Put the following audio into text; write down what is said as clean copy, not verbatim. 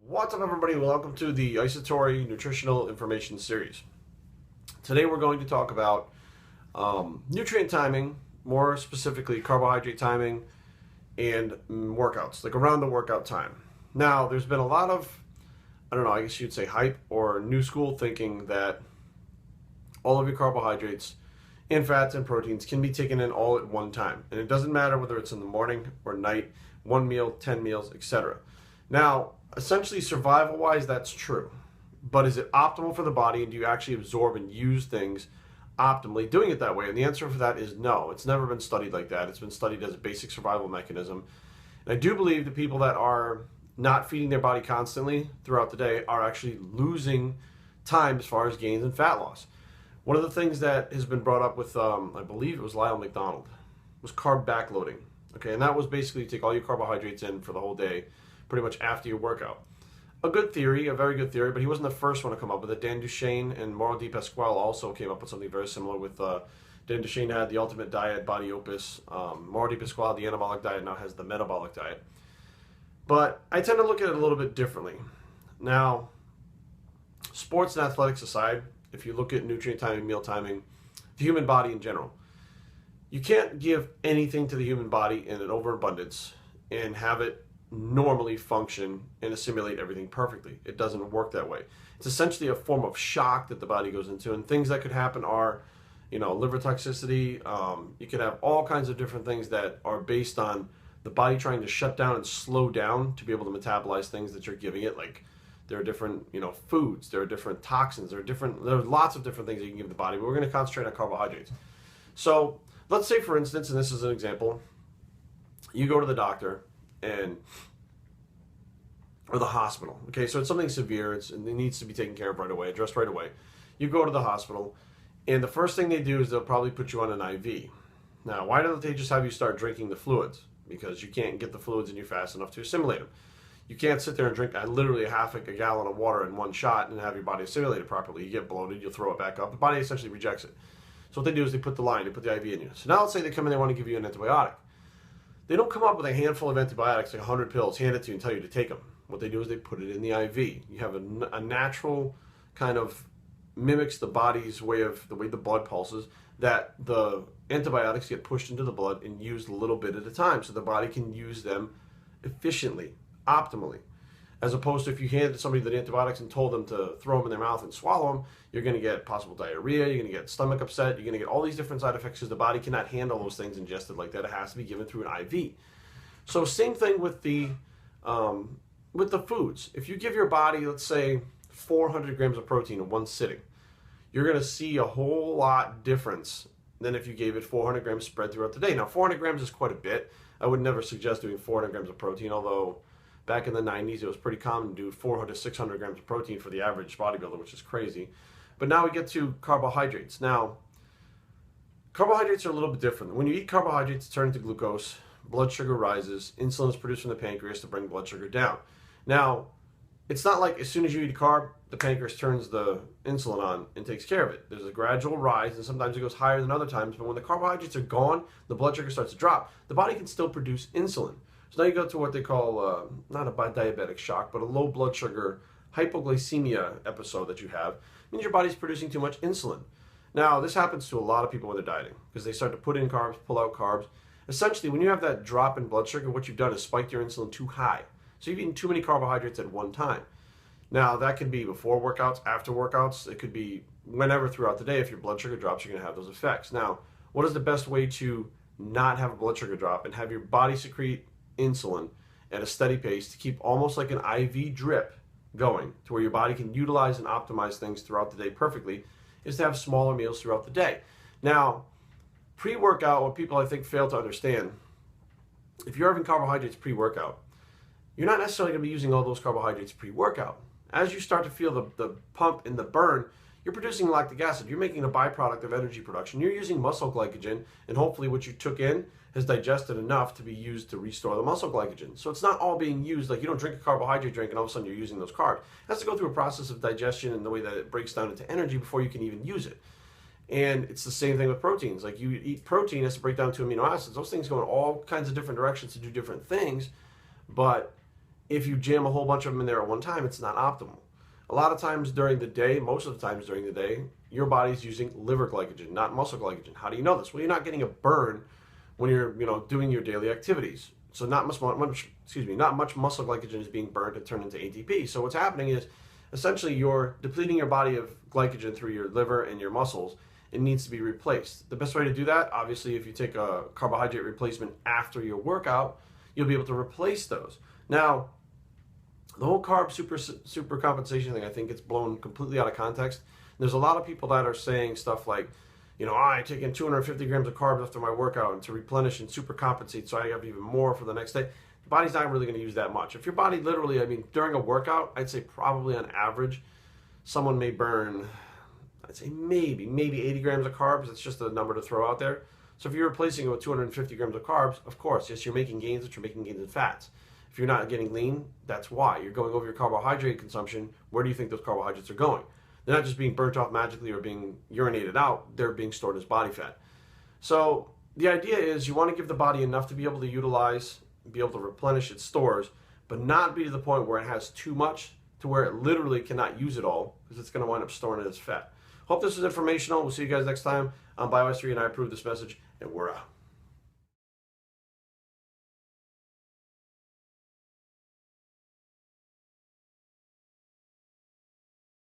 What's up, everybody? Welcome to the Isotory Nutritional Information Series. Today we're going to talk about nutrient timing, more specifically carbohydrate timing and workouts, like around the workout time. Now, there's been a lot of, I guess you'd say hype or new school thinking that all of your carbohydrates and fats and proteins can be taken in all at one time. And it doesn't matter whether it's in the morning or night, one meal, 10 meals, etc. Now, essentially, survival-wise, that's true. But is it optimal for the body, and do you actually absorb and use things optimally doing it that way? And the answer for that is no. It's never been studied like that. It's been studied as a basic survival mechanism. And I do believe the people that are not feeding their body constantly throughout the day are actually losing time as far as gains in fat loss. One of the things that has been brought up with, I believe it was Lyle McDonald, was carb backloading. Okay, and that was basically you take all your carbohydrates in for the whole day, pretty much after your workout. A good theory, a very good theory, but he wasn't the first one to come up with it. Dan Duchaine and Mauro Di Pasquale also came up with something very similar with, Dan Duchaine had the Ultimate Diet, Body Opus. Mauro Di Pasquale, the anabolic diet, now has the metabolic diet. But I tend to look at it a little bit differently. Now, sports and athletics aside, if you look at nutrient timing, meal timing, the human body in general, you can't give anything to the human body in an overabundance and have it normally function and assimilate everything perfectly. It doesn't work that way. It's essentially a form of shock that the body goes into, and things that could happen are, liver toxicity. You could have all kinds of different things that are based on the body trying to shut down and slow down to be able to metabolize things that you're giving it. Like there are different, foods, there are different toxins, there are lots of different things that you can give the body, but we're going to concentrate on carbohydrates. So let's say, for instance, and this is an example, you go to the doctor or the hospital. Okay, so it's something severe. It needs to be taken care of right away, addressed right away. You go to the hospital, and the first thing they do is they'll probably put you on an IV. Now, why don't they just have you start drinking the fluids? Because you can't get the fluids in you fast enough to assimilate them. You can't sit there and drink literally half a gallon of water in one shot and have your body assimilate it properly. You get bloated, you'll throw it back up. The body essentially rejects it. So what they do is they put the IV in you. So now let's say they come in, they want to give you an antibiotic. They don't come up with a handful of antibiotics, like 100 pills, hand it to you and tell you to take them. What they do is they put it in the IV. You have a natural kind of mimics the body's way the blood pulses, that the antibiotics get pushed into the blood and used a little bit at a time so the body can use them efficiently, optimally. As opposed to if you handed somebody the antibiotics and told them to throw them in their mouth and swallow them, you're going to get possible diarrhea, you're going to get stomach upset, you're going to get all these different side effects because the body cannot handle those things ingested like that. It has to be given through an IV. So same thing with the foods. If you give your body, let's say, 400 grams of protein in one sitting, you're going to see a whole lot difference than if you gave it 400 grams spread throughout the day. Now, 400 grams is quite a bit. I would never suggest doing 400 grams of protein, although back in the 90s, it was pretty common to do 400 to 600 grams of protein for the average bodybuilder, which is crazy. But now we get to carbohydrates. Now, carbohydrates are a little bit different. When you eat carbohydrates, turn into glucose, blood sugar rises, insulin is produced from the pancreas to bring blood sugar down. Now, it's not like as soon as you eat a carb, the pancreas turns the insulin on and takes care of it. There's a gradual rise, and sometimes it goes higher than other times, but when the carbohydrates are gone, the blood sugar starts to drop. The body can still produce insulin. So now you go to what they call, not a diabetic shock, but a low blood sugar hypoglycemia episode that you have. It means your body's producing too much insulin. Now, this happens to a lot of people when they're dieting because they start to put in carbs, pull out carbs. Essentially, when you have that drop in blood sugar, what you've done is spiked your insulin too high. So you've eaten too many carbohydrates at one time. Now, that could be before workouts, after workouts. It could be whenever throughout the day. If your blood sugar drops, you're going to have those effects. Now, what is the best way to not have a blood sugar drop and have your body secrete insulin at a steady pace to keep almost like an IV drip going to where your body can utilize and optimize things throughout the day perfectly, is to have smaller meals throughout the day. Now, pre-workout, what people I think fail to understand, if you're having carbohydrates pre-workout, you're not necessarily going to be using all those carbohydrates pre-workout. As you start to feel the pump and the burn, you're producing lactic acid. You're making a byproduct of energy production. You're using muscle glycogen, and hopefully what you took in has digested enough to be used to restore the muscle glycogen. So it's not all being used, like you don't drink a carbohydrate drink and all of a sudden you're using those carbs. It has to go through a process of digestion and the way that it breaks down into energy before you can even use it. And it's the same thing with proteins. Like you eat protein, it has to break down to amino acids. Those things go in all kinds of different directions to do different things, but if you jam a whole bunch of them in there at one time, it's not optimal. A lot of times during the day, most of the times during the day, your body's using liver glycogen, not muscle glycogen. How do you know this? Well, you're not getting a burn when you're, doing your daily activities. So not much muscle glycogen is being burned and turned into ATP. So what's happening is essentially you're depleting your body of glycogen through your liver and your muscles. It needs to be replaced. The best way to do that, obviously, if you take a carbohydrate replacement after your workout, you'll be able to replace those. Now, the whole carb super compensation thing, I think it's blown completely out of context. There's a lot of people that are saying stuff like, I take in 250 grams of carbs after my workout and to replenish and super compensate so I have even more for the next day. The body's not really going to use that much. If your body literally, during a workout, I'd say probably on average, someone may burn, I'd say maybe 80 grams of carbs. It's just a number to throw out there. So if you're replacing it with 250 grams of carbs, of course, yes, you're making gains, but you're making gains in fats. If you're not getting lean, that's why. You're going over your carbohydrate consumption. Where do you think those carbohydrates are going? They're not just being burnt off magically or being urinated out. They're being stored as body fat. So the idea is you want to give the body enough to be able to utilize, be able to replenish its stores, but not be to the point where it has too much to where it literally cannot use it all because it's going to wind up storing it as fat. Hope this was informational. We'll see you guys next time on BioS3, and I approve this message, and we're out.